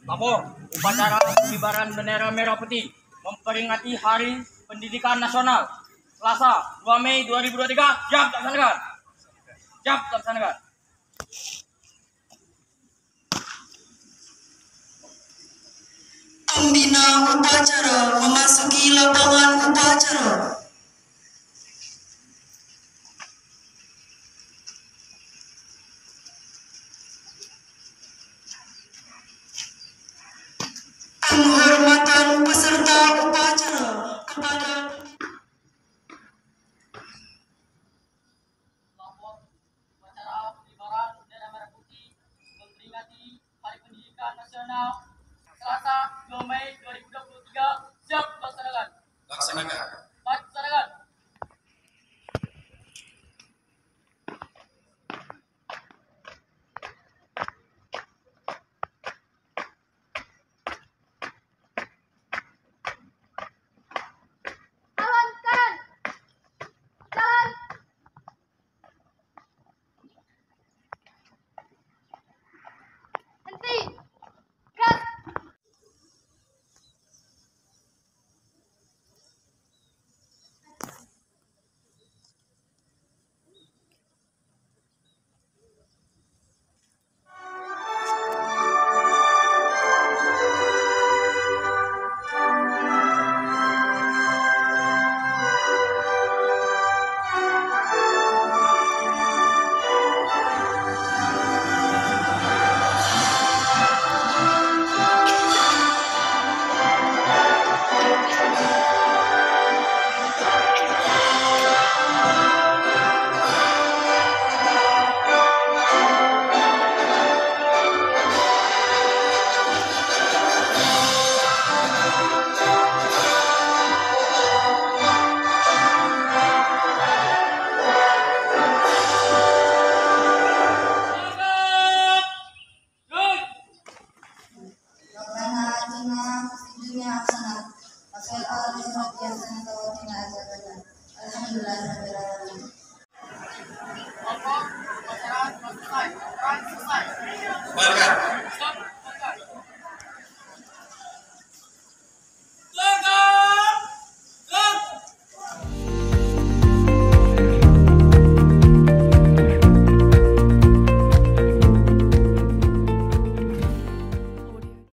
Lapor, upacara pengibaran bendera merah putih memperingati Hari Pendidikan Nasional Selasa 2 Mei 2023. Siap dilaksanakan. Siap dilaksanakan. Pembina upacara memasuki lapangan upacara. Penghormatan peserta upacara kepada Lapor, upacara pengibaran bendera merah putih memperingati Hari Pendidikan Nasional Selasa 2 Mei 2023. Siap dilaksanakan. Laksanakan. Laksanakan. Jalan kanan. Jalan. Henti. Gas. Kembalikan.